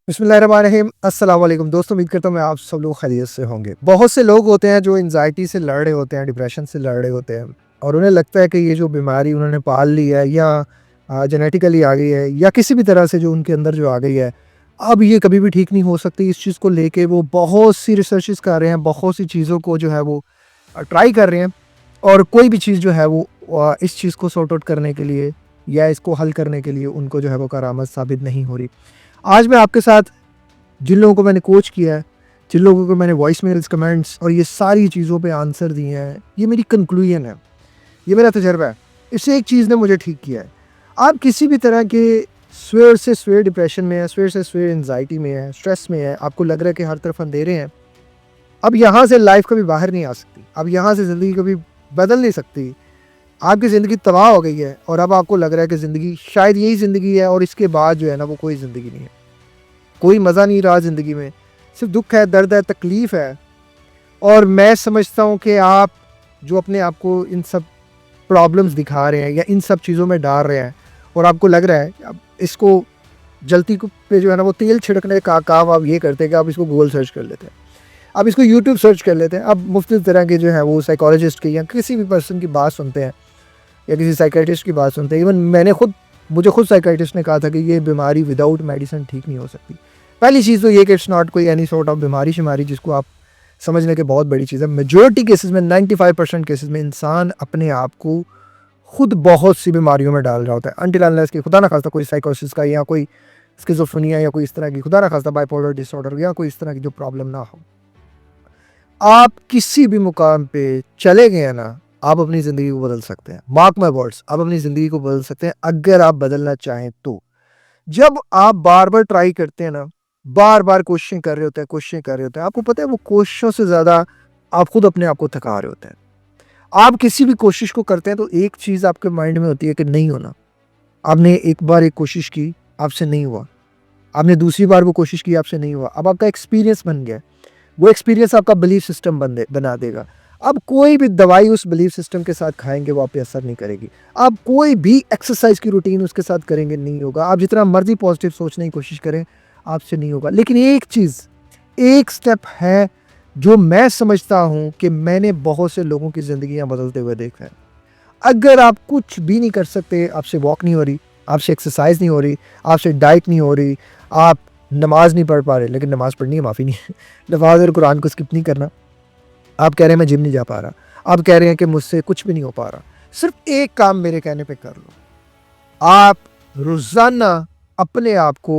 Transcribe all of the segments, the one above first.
बिस्मिल्लाहिर्रहमानिर्रहीम। अस्सलाम वालेकुम दोस्तों, उम्मीद करता हूँ मैं आप सब लोग खैरियत से होंगे। बहुत से लोग होते हैं जो एंजाइटी से लड़ रहे होते हैं, डिप्रेशन से लड़ रहे होते हैं और उन्हें लगता है कि ये जो बीमारी उन्होंने पाल ली है या जेनेटिकली आ गई है या किसी भी तरह से जो उनके अंदर जो आ गई है, अब ये कभी भी ठीक नहीं हो सकती। इस चीज़ को लेके वो बहुत सी रिसर्चेज़ कर रहे हैं, बहुत सी चीज़ों को जो है वो ट्राई कर रहे हैं और कोई भी चीज़ जो है वो इस चीज़ को सॉर्ट आउट करने के लिए या इसको हल करने के लिए उनको जो है वो करामत साबित नहीं हो रही। आज मैं आपके साथ जिन लोगों को मैंने कोच किया है, जिन लोगों को मैंने वॉइस मेल्स, कमेंट्स और ये सारी चीज़ों पे आंसर दिए हैं, ये मेरी कंक्लूजन है, ये मेरा तजर्बा है। इससे एक चीज़ ने मुझे ठीक किया है। आप किसी भी तरह के सवेर से सवेर डिप्रेशन में है, सवेर से सवेर एंजाइटी में है, स्ट्रेस में है, आपको लग रहा है कि हर तरफ अंधेरे हैं, अब यहाँ से लाइफ कभी बाहर नहीं आ सकती, अब यहाँ से ज़िंदगी कभी बदल नहीं सकती। आपकी ज़िंदगी तबाह हो गई है और अब आपको लग रहा है कि ज़िंदगी शायद यही ज़िंदगी है और इसके बाद जो है ना वो कोई ज़िंदगी नहीं है, कोई मज़ा नहीं रहा ज़िंदगी में, सिर्फ दुख है, दर्द है, तकलीफ़ है। और मैं समझता हूँ कि आप जो अपने आप को इन सब प्रॉब्लम्स दिखा रहे हैं या इन सब चीज़ों में डाल रहे हैं और आपको लग रहा है कि अब इसको जल्दी को पे जो है ना वो तेल छिड़कने का काम आप ये करते हैं कि आप इसको गूगल सर्च कर लेते हैं, आप इसको यूट्यूब सर्च कर लेते हैं, अब मुख्तलिफ तरह के जो है वो साइकोलॉजिस्ट की या किसी भी पर्सन की बात सुनते हैं या किसी साइकियाट्रिस्ट की बात सुनते हैं। इवन मुझे खुद साइकियाट्रिस्ट ने कहा था कि ये बीमारी विदाउट मेडिसिन ठीक नहीं हो सकती। पहली चीज़ तो ये कि इट्स नॉट कोई एनी सॉर्ट ऑफ बीमारी शिमारी जिसको आप समझने के बहुत बड़ी चीज़ है। मेजॉरिटी केसेस में 95% केसेस में इंसान अपने आप को खुद बहुत सी बीमारियों में डाल रहा होता है अनटिल अनलेस कि खुदा ना खास्ता कोई साइकोसिस का या कोई स्किज़ोफ्रेनिया या कोई इस तरह की, खुदा ना खास्ता बाइपोलर डिसऑर्डर या कोई इस तरह की जो प्रॉब्लम ना हो। आप किसी भी मुकाम पे चले गए ना, आप अपनी ज़िंदगी को बदल सकते हैं। मार्क माय वर्ड्स, आप अपनी ज़िंदगी को बदल सकते हैं अगर आप बदलना चाहें तो। जब आप बार-बार ट्राई करते हैं ना, बार-बार कोशिशें कर रहे होते हैं, कोशिशें कर रहे होते हैं, आपको पता है वो कोशिशों से ज़्यादा आप खुद अपने आप को थका रहे होते हैं। आप किसी भी कोशिश को करते हैं तो एक चीज़ आपके माइंड में होती है कि नहीं होना। आपने एक बार एक कोशिश की, आपसे नहीं हुआ। आपने दूसरी बार वो कोशिश की, आपसे नहीं हुआ। अब आपका एक्सपीरियंस बन गया है। वो एक्सपीरियंस आपका बिलीफ सिस्टम बना देगा। अब कोई भी दवाई उस बिलीफ सिस्टम के साथ खाएँगे वो आप पे असर नहीं करेगी। आप कोई भी एक्सरसाइज़ की रूटीन उसके साथ करेंगे नहीं होगा। आप जितना मर्ज़ी पॉज़िटिव सोचने की कोशिश करें, आपसे नहीं होगा। लेकिन एक चीज़, एक स्टेप है जो मैं समझता हूँ कि मैंने बहुत से लोगों की ज़िंदगियाँ बदलते हुए देखा है। अगर आप कुछ भी नहीं कर सकते, आपसे वॉक नहीं हो रही, आपसे एक्सरसाइज़ नहीं हो रही, आपसे डाइट नहीं हो रही, आप नमाज़ नहीं पढ़ पा रहे, लेकिन नमाज़ पढ़नी है, माफ़ी नहीं है। नमाज़ और कुरान को स्किप नहीं करना। आप कह रहे हैं मैं जिम नहीं जा पा रहा, आप कह रहे हैं कि मुझसे कुछ भी नहीं हो पा रहा। सिर्फ़ एक काम मेरे कहने पे कर लो। आप रोज़ाना अपने आप को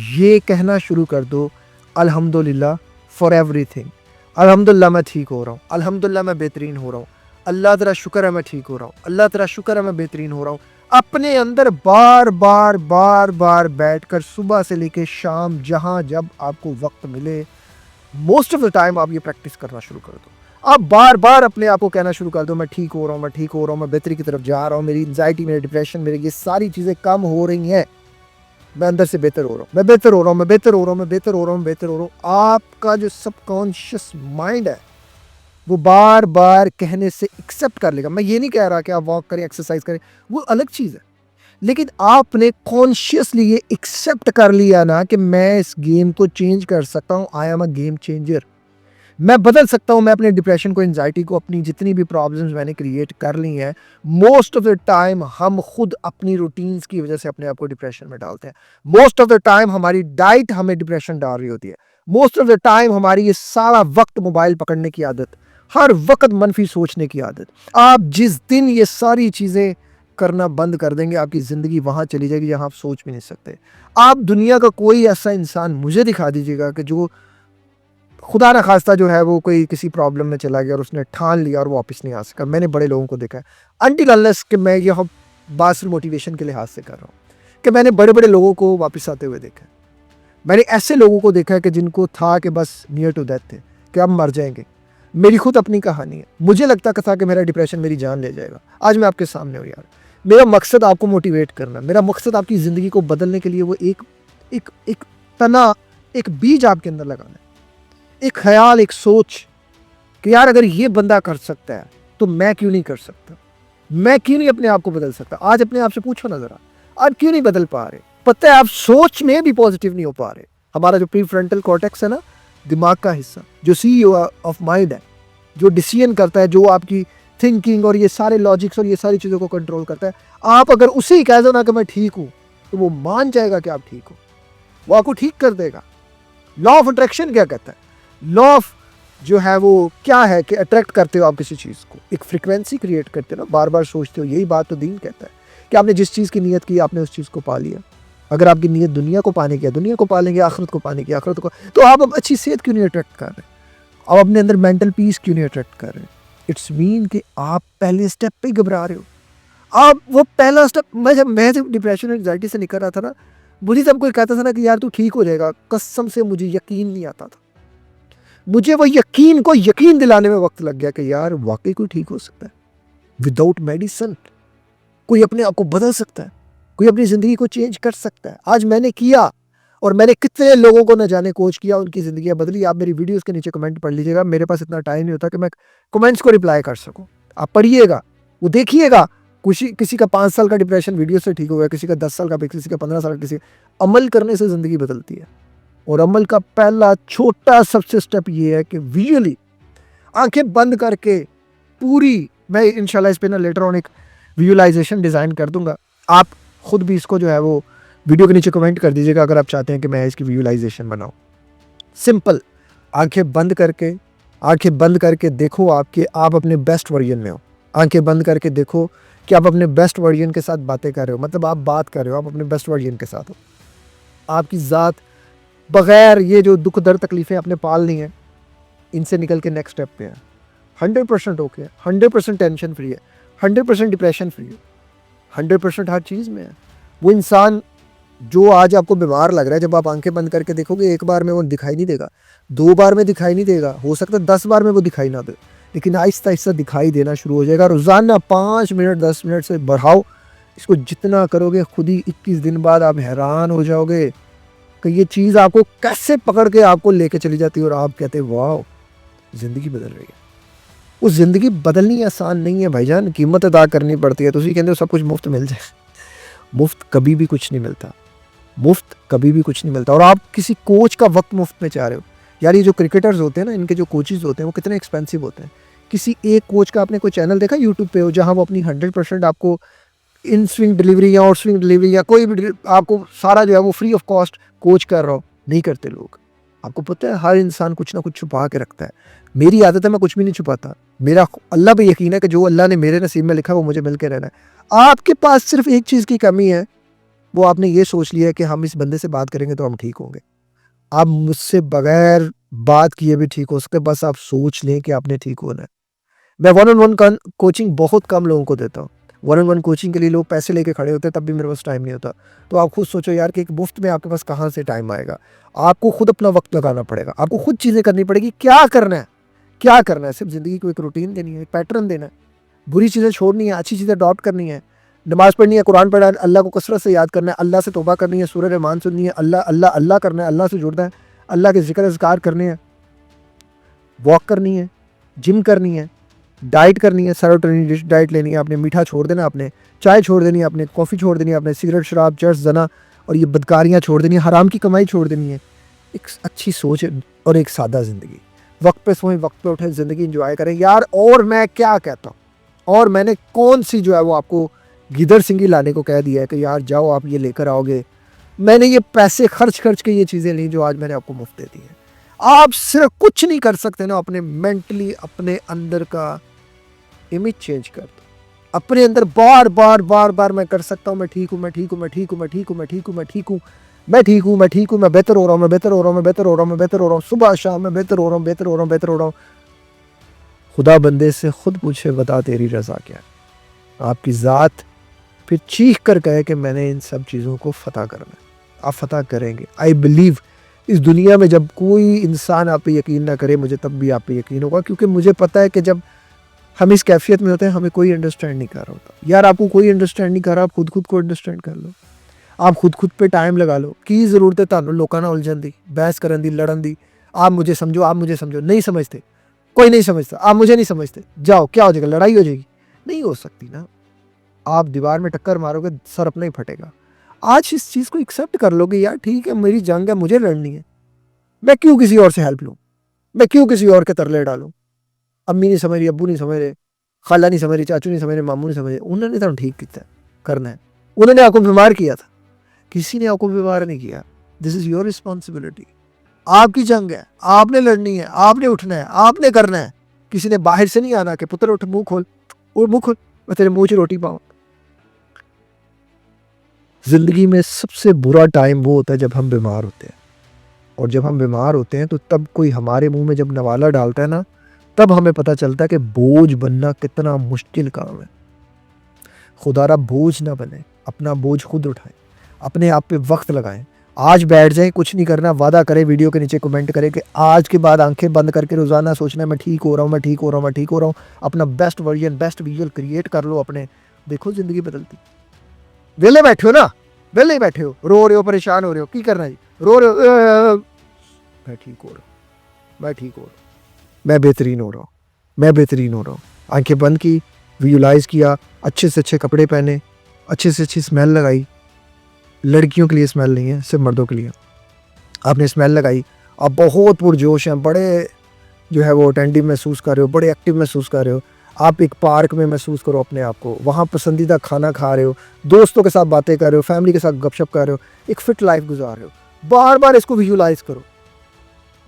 ये कहना शुरू कर दो, अल्हम्दुलिल्लाह फॉर एवरीथिंग। अल्हम्दुलिल्लाह मैं ठीक हो रहा हूँ, अल्हम्दुलिल्लाह मैं बेहतरीन हो रहा हूँ, अल्लाह तेरा शुक्र है मैं ठीक हो रहा हूँ, अल्लाह तेरा शुक्र है मैं बेहतरीन हो रहा हूँ। अपने अंदर बार-बार, बार-बार बैठकर सुबह से लेके शाम जहाँ जब आपको वक़्त मिले, मोस्ट ऑफ द टाइम आप ये प्रैक्टिस करना शुरू कर दो। आप बार-बार अपने आप को कहना शुरू कर दो, मैं ठीक हो रहा हूँ, मैं ठीक हो रहा हूँ, मैं बेहतरी की तरफ जा रहा हूँ, मेरी एंग्ज़ायटी, मेरा डिप्रेशन, मेरे ये सारी चीज़ें कम हो रही हैं। मैं अंदर से बेहतर हो रहा हूँ, मैं बेहतर हो रहा हूँ, मैं बेहतर हो रहा हूँ, मैं बेहतर हो रहा हूँ, मैं बेहतर हो रहा हूँ। आपका जो सबकॉन्शियस माइंड है, वो बार-बार कहने से एक्सेप्ट कर लेगा। मैं ये नहीं कह रहा कि आप वॉक करें, एक्सरसाइज़ करें, वो अलग चीज़ है। लेकिन आपने कॉन्शियसली ये एक्सेप्ट कर लिया ना कि मैं इस गेम को चेंज कर सकता हूँ, I am a game changer. मैं बदल सकता हूँ, मैं अपने डिप्रेशन को, एंग्जायटी को, अपनी जितनी भी प्रॉब्लम्स मैंने क्रिएट कर ली हैं, मोस्ट ऑफ द टाइम हम खुद अपनी रूटीन्स की वजह से अपने आप को डिप्रेशन में डालते हैं। मोस्ट ऑफ द टाइम हमारी डाइट हमें डिप्रेशन डाल रही होती है। मोस्ट ऑफ द टाइम हमारी ये सारा वक्त मोबाइल पकड़ने की आदत, हर वक्त मनफी सोचने की आदत। आप जिस दिन ये सारी चीज़ें करना बंद कर देंगे, आपकी ज़िंदगी वहाँ चली जाएगी जहाँ आप सोच भी नहीं सकते। आप दुनिया का कोई ऐसा इंसान मुझे दिखा दीजिएगा कि जो खुदा ना खास्ता जो है वो कोई किसी प्रॉब्लम में चला गया और उसने ठान लिया और वापस नहीं आ सका। मैंने बड़े लोगों को देखा है। अनटिल अनलेस कि मैं यह बात सिर्फ मोटिवेशन के लिहाज से कर रहा हूँ कि मैंने बड़े-बड़े लोगों को वापस आते हुए देखा है। मैंने ऐसे लोगों को देखा है कि जिनको था कि बस नियर टू डेथ थे, कि अब मर जाएँगे। मेरी खुद अपनी कहानी है। मुझे लगता था कि मेरा डिप्रेशन मेरी जान ले जाएगा। आज मैं आपके सामने हूँ यार। मेरा मकसद आपको मोटिवेट करना है। मेरा मकसद आपकी ज़िंदगी को बदलने के लिए वो एक एक तना, एक बीज आपके अंदर लगाना है। एक ख़्याल, एक सोच कि यार अगर ये बंदा कर सकता है, तो मैं क्यों नहीं कर सकता? मैं क्यों नहीं अपने आप को बदल सकता? आज अपने आप से पूछो ना ज़रा, आप क्यों नहीं बदल पा रहे? पता है आप सोच में भी पॉज़िटिव नहीं हो पा रहे। हमारा जो प्री फ्रंटल कॉर्टेक्स है ना, दिमाग का हिस्सा, जो CEO ऑफ माइंड है, जो डिसीजन करता है, जो आपकी थिंकिंग और ये सारे लॉजिक्स और ये सारी चीज़ों को कंट्रोल करता है, आप अगर उसे ही कह दो ना कि मैं ठीक हूँ, तो वो मान जाएगा कि आप ठीक हो, वो आपको ठीक कर देगा। लॉ ऑफ अट्रैक्शन क्या कहता है? लॉ ऑफ जो है वो क्या है कि अट्रैक्ट करते हो आप किसी चीज़ को, एक फ्रिक्वेंसी क्रिएट करते हो ना, बार बार सोचते हो। यही बात तो दीन कहता है कि आपने जिस चीज़ की नीयत की आपने उस चीज़ को पा लिया। अगर आपकी नीयत दुनिया को पाने की है, दुनिया को पालेंगे, आखिरत को पाने की, आखिरत को, तो आप अब अच्छी सेहत क्यों नहीं अट्रैक्ट कर रहे? आप अपने अंदर मेंटल पीस क्यों नहीं अट्रैक्ट कर रहे? इट्स मीन कि आप पहले स्टेप पे ही घबरा रहे हो। आप वो पहला स्टेप, मैं जब डिप्रेशन और एंग्जाइटी से निकल रहा था ना, मुझे जब कोई कहता था ना कि यार तू ठीक हो जाएगा, कसम से मुझे यकीन नहीं आता था। मुझे वो यकीन को यकीन दिलाने में वक्त लग गया कि यार वाकई कोई ठीक हो सकता है विदाउट मेडिसिन। कोई अपने आप को बदल सकता है, कोई अपनी ज़िंदगी को चेंज कर सकता है। आज मैंने किया, और मैंने कितने लोगों को न जाने कोच किया, उनकी ज़िंदगियाँ बदली। आप मेरी वीडियोस के नीचे कमेंट पढ़ लीजिएगा, मेरे पास इतना टाइम नहीं होता कि मैं कमेंट्स को रिप्लाई कर सकूं। आप पढ़िएगा, वो देखिएगा, किसी का 5 साल का डिप्रेशन वीडियो से ठीक हो गया, किसी का 10 साल का, किसी का 15 साल का, किसी अमल करने से ज़िंदगी बदलती है। और अमल का पहला छोटा सबसे स्टेप ये है कि विजुअली आंखें बंद करके पूरी, मैं इंशाल्लाह इस पे ना लेटर ऑन एक विजुअलाइजेशन डिज़ाइन कर दूंगा। आप खुद भी इसको जो है वो वीडियो के नीचे कमेंट कर दीजिएगा अगर आप चाहते हैं कि मैं इसकी विजुअलाइजेशन बनाऊं। सिंपल, आंखें बंद करके देखो आप अपने बेस्ट वर्जन में हो। आंखें बंद करके देखो कि आप अपने बेस्ट वर्जन के साथ बातें कर रहे हो, मतलब आप बात कर रहे हो, आप अपने बेस्ट वर्जन के साथ हो। आपकी ज़ात बग़ैर ये जो दुख दर्द तकलीफ़ें आपने पाल ली हैं, इनसे निकल के नेक्स्ट स्टेप पे है। 100% ओके है, 100% टेंशन फ्री है, 100% डिप्रेशन फ्री है, 100% हर चीज़ में है। वो इंसान जो आज आपको बीमार लग रहा है, जब आप आंखें बंद करके देखोगे, एक बार में वो दिखाई नहीं देगा, 2 बार में दिखाई नहीं देगा, हो सकता है 10 बार में वो दिखाई ना दे, लेकिन आहिस्ता आहिस्ता दिखाई देना शुरू हो जाएगा। रोज़ाना 5 मिनट 10 मिनट से बढ़ाओ, इसको जितना करोगे खुद ही 21 दिन बाद आप हैरान हो जाओगे कि ये चीज़ आपको कैसे पकड़ के आपको लेके चली जाती है और आप कहते हैं वाह, ज़िंदगी बदल रही है। वो ज़िंदगी बदलनी आसान नहीं है भाईजान, कीमत अदा करनी पड़ती है। तुसी कहते हो सब कुछ मुफ्त मिल जाए, मुफ्त कभी भी कुछ नहीं मिलता, मुफ्त कभी भी कुछ नहीं मिलता। और आप किसी कोच का वक्त मुफ्त में चाह रहे हो। यार ये जो क्रिकेटर्स होते हैं ना, इनके जो कोचेज़ होते हैं वो कितने एक्सपेंसिव होते हैं। किसी एक कोच का आपने कोई चैनल देखा यूट्यूब पे हो जहाँ वो अपनी 100% आपको इन स्विंग डिलीवरी या आउट स्विंग डिलीवरी या कोई भी आपको सारा जो है वो फ्री ऑफ कॉस्ट कोच कर रहा हो? नहीं करते लोग। आपको पता है हर इंसान कुछ ना कुछ छुपा के रखता है। मेरी आदत है, मैं कुछ भी नहीं छुपाता। मेरा अल्लाह पे यकीन है कि जो अल्लाह ने मेरे नसीब में लिखा है वो मुझे मिल के रहना है। आपके पास सिर्फ एक चीज़ की कमी है, वो आपने ये सोच लिया है कि हम इस बंदे से बात करेंगे तो हम ठीक होंगे। आप मुझसे बगैर बात किए भी ठीक हो सकते, बस आप सोच लें कि आपने ठीक होना है। मैं 1-on-1 कोचिंग बहुत कम लोगों को देता हूँ। 1-on-1 कोचिंग के लिए लोग पैसे लेके खड़े होते हैं, तब भी मेरे पास टाइम नहीं होता। तो आप खुद सोचो यार कि एक मुफ्त में आपके पास कहाँ से टाइम आएगा। आपको खुद अपना वक्त लगाना पड़ेगा, आपको खुद चीज़ें करनी पड़ेगी। क्या करना है, क्या करना है? सिर्फ ज़िंदगी को एक रूटीन देनी है, एक पैटर्न देना है। बुरी चीज़ें छोड़नी है, अच्छी चीज़ें अडॉप्ट करनी है। नमाज़ पढ़नी है, कुरान पढ़ना है, अल्लाह को कसरत से याद करना है, अल्लाह से तौबा करनी है, सूरह रहमान सुननी है, अल्लाह अल्लाह अल्लाह करना है, अल्लाह से जुड़ना है, अल्लाह के ज़िक्र अज़कार करने हैं, वॉक करनी है, जिम करनी है, डाइट करनी है, सेरोटोनिन डाइट लेनी है आपने, मीठा छोड़ देना आपने, चाय छोड़ देनी है आपने, कॉफ़ी छोड़ देनी है आपने, सिगरेट शराब चर्स जना और ये बदकारियाँ छोड़ देनी है, हराम की कमाई छोड़ देनी है। एक अच्छी सोच और एक सादा ज़िंदगी, वक्त पे सोएं, वक्त पे उठें, ज़िंदगी इंजॉय करें यार। और मैं क्या कहता हूँ, और मैंने कौन सी जो है वो आपको गिदर सिंगी लाने को कह दिया है कि यार जाओ आप ये लेकर आओगे। मैंने ये पैसे खर्च के ये चीज़ें ली जो आज मैंने आपको मुफ्त दे दी है। आप सिर्फ कुछ नहीं कर सकते ना, अपने मेंटली अपने अंदर का इमेज चेंज कर दो। अपने अंदर बार बार मैं कर सकता हूँ, मैं ठीक हूँ, मैं ठीक हूँ, मैं ठीक हूँ, मैं ठीक हूँ, मैं ठीक हूँ, मैं ठीक हूँ, मैं ठीक हूँ, मैं ठीक हूँ, मैं बेहतर हो रहा हूँ, मैं बेहतर हो रहा हूँ, मैं बेहतर हो रहा हूँ, मैं बेहतर हो रहा हूँ, सुबह शाम मैं बेहतर हो रहा हूँ, बेहतर हो रहा हूँ, बेहतर हो रहा हूँ। खुदा बंदे से खुद पूछे बता तेरी रज़ा क्या है। आपकी ज़ात फिर चीख कर कहे कि मैंने इन सब चीज़ों को फ़तह करना है। आप फ़तह करेंगे। आई बिलीव इस दुनिया में जब कोई इंसान आप पे यकीन ना करे, मुझे तब भी आप पे यकीन होगा, क्योंकि मुझे पता है कि जब हम इस कैफियत में होते हैं हमें कोई अंडरस्टैंड नहीं कर रहा होता। यार आपको कोई अंडरस्टैंड नहीं कर रहा, आप खुद को अंडरस्टैंड कर लो। आप खुद पे टाइम लगा लो। की ज़रूरत है तुहानू लोकां नाल उलझन दी, बहस करन दी, लड़न दी। आप मुझे समझो, आप मुझे समझो। नहीं समझते, कोई नहीं समझता। आप मुझे नहीं समझते, जाओ क्या हो जाएगा, लड़ाई हो जाएगी? नहीं हो सकती ना। आप दीवार में टक्कर मारोगे, सर अपना ही फटेगा। आज इस चीज़ को एक्सेप्ट कर लोगे, यार ठीक है मेरी जंग है, मुझे लड़नी है। मैं क्यों किसी और से हेल्प लूँ, मैं क्यों किसी और के तरले डालूँ। अम्मी नहीं समझ रही, अब्बू नहीं समझ रहे, खाला नहीं समझ रही, चाचू नहीं समझ रहे, मामू नहीं समझ रहे, उन्होंने तो ठीक किया करना है। उन्होंने आपको बीमार किया था, किसी ने आपको बीमार नहीं किया। This is your responsibility. आपकी जंग है, आपने लड़नी है, आपने उठना है, आपने करना है। किसी ने बाहर से नहीं आना कि पुत्र उठ, मुंह खोल, और मुंह खोल, मैं तेरे मुंह से रोटी पाऊँ। ज़िंदगी में सबसे बुरा टाइम वो होता है जब हम बीमार होते हैं, और जब हम बीमार होते हैं तो तब कोई हमारे मुंह में जब नवाला डालता है ना, तब हमें पता चलता है कि बोझ बनना कितना मुश्किल काम है। खुदारा बोझ ना बने, अपना बोझ खुद उठाएं, अपने आप पे वक्त लगाएं। आज बैठ जाएं, कुछ नहीं करना, वादा करें, वीडियो के नीचे कमेंट करें कि आज के बाद आंखें बंद करके रोज़ाना सोचना है मैं ठीक हो रहा हूँ, मैं ठीक हो रहा हूँ, मैं ठीक हो रहा हूँ। अपना best version, best visual create कर लो अपने, देखो ज़िंदगी बदलती। वेले बैठे हो ना, वेले ही बैठे हो, रो रहे हो, परेशान हो रहे हो, की करना जी, रो रहे हो, मैं ठीक हो रहा हूँ, मैं ठीक हो रहा हूँ, मैं बेहतरीन हो रहा हूँ, मैं बेहतरीन हो रहा हूँ। आंखें बंद की, विजुलाइज़ किया, अच्छे से अच्छे कपड़े पहने, अच्छे से अच्छी स्मेल लगाई। लड़कियों के लिए स्मेल नहीं है, सिर्फ मर्दों के लिए। आपने स्मेल लगाई, आप बहुत पुरजोश हैं, बड़े जो है वो अटेंटिव महसूस कर रहे हो, बड़े एक्टिव महसूस कर रहे हो। आप एक पार्क में महसूस करो अपने आप को, वहाँ पसंदीदा खाना खा रहे हो, दोस्तों के साथ बातें कर रहे हो, फैमिली के साथ गपशप कर रहे हो, एक फ़िट लाइफ गुजार रहे हो। बार बार इसको विजुलाइज़ करो,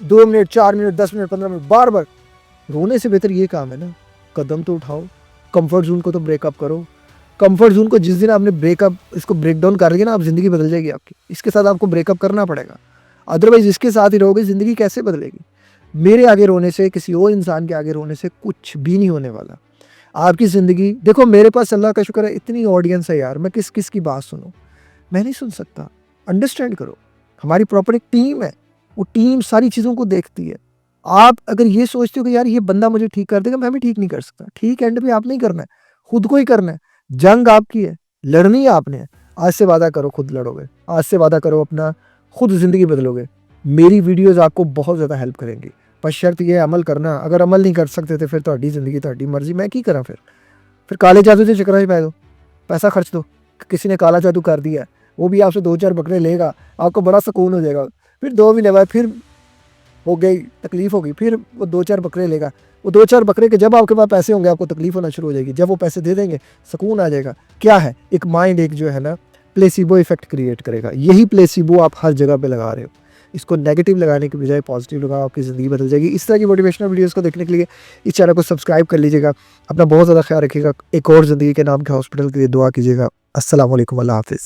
2 मिनट, 4 मिनट, 10 मिनट, 15 मिनट, बार बार। रोने से बेहतर ये काम है ना, कदम तो उठाओ, कंफर्ट जोन को तो ब्रेकअप करो। कंफर्ट जोन को जिस दिन आपने ब्रेकअप इसको ब्रेक डाउन कर लिया ना, आप ज़िंदगी बदल जाएगी आपकी। इसके साथ आपको ब्रेकअप करना पड़ेगा, अदरवाइज़ इसके साथ ही रहोगे, ज़िंदगी कैसे बदलेगी। मेरे आगे रोने से, किसी और इंसान के आगे रोने से कुछ भी नहीं होने वाला। आपकी ज़िंदगी देखो, मेरे पास अल्लाह का शुक्र है इतनी ऑडियंस है यार, मैं किस किस की बात सुनूँ, मैं नहीं सुन सकता। अंडरस्टैंड करो, हमारी प्रॉपर एक टीम है, वो टीम सारी चीज़ों को देखती है। आप अगर ये सोचते हो कि यार ये बंदा मुझे ठीक कर देगा, मैं भी ठीक नहीं कर सकता, ठीक एंड पे आपने ही करना है, खुद को ही करना है। जंग आपकी है, लड़नी है आपने। आज से वादा करो खुद लड़ोगे, आज से वादा करो अपना खुद ज़िंदगी बदलोगे। मेरी वीडियोज़ आपको बहुत ज़्यादा हेल्प करेंगी, बशर्ते ये अमल करना। अगर अमल नहीं कर सकते तो फिर ਤੁਹਾਡੀ ज़िंदगी ਤੁਹਾਡੀ मर्जी, मैं की करा फिर काले जादू के चक्कर में पै दो, पैसा खर्च दो। किसी ने काला जादू कर दिया है, वो भी आपसे 2-4 बकरे लेगा, आपको बड़ा सुकून हो जाएगा। फिर 2 महीने बाद फिर हो गई तकलीफ होगी, फिर वो 2-4 बकरे लेगा। वो 2-4 बकरे के जब आपके पास पैसे होंगे आपको तकलीफ होना शुरू हो जाएगी, जब वो पैसे दे देंगे सुकून आ जाएगा। क्या है, एक माइंड एक जो है ना प्लेसिबो इफेक्ट क्रिएट करेगा। यही प्लेसिबो आप हर जगह पे लगा रहे हो, इसको नेगेटिव लगाने की बजाय पॉजिटिव लगाओ, आपकी ज़िंदगी बदल जाएगी। इस तरह की मोटिवेशनल वीडियोस को देखने के लिए इस चैनल को सब्सक्राइब कर लीजिएगा। अपना बहुत ज़्यादा ख्याल रखिएगा। एक और ज़िंदगी के नाम के हॉस्पिटल के लिए दुआ कीजिएगा। अस्सलाम वालेकुम, अल्लाह हाफ़िज़।